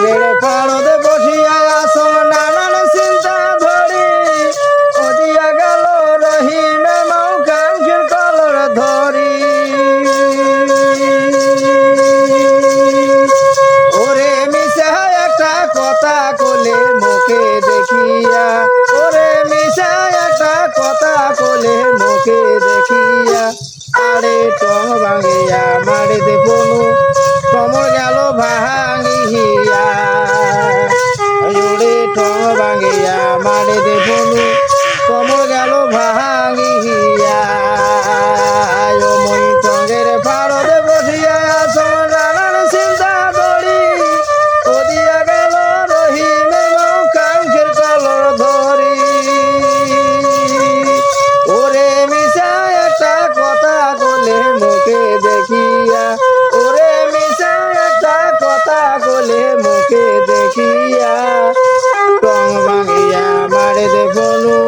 টঙ্গের পাড়তে বসিয়া আসো নানান চিন্তা ধরি ওদিয়া গেল রহিমে মৌকাঙ্ক্ষীর কলর ধরি ওরে মিশা একটা কথা কলে মুখে দেখিয়া ওরে মিশা একটা কথা কলে মুখে দেখিয়া আরে টং ভাঙিয়া মারিতে বনু টমর গেল ভাঙিয়া ওরে টং ভাঙিয়া মারিতে বনু টমর গেল ভাঙিয়া মই টঙ্গের পাড়তে বসিয়া আসো নানান চিন্তা ধরি ওদিয়া গেল রহিমে মৌকাঙ্ক্ষীর কলর ধরি ওরে মিশা একটা কথা বলে মুখে দেখিয়া ওরে মিশা একটা কথা বলে মুখে দেখিয়া টং ভাঙিয়া মারে দে বনু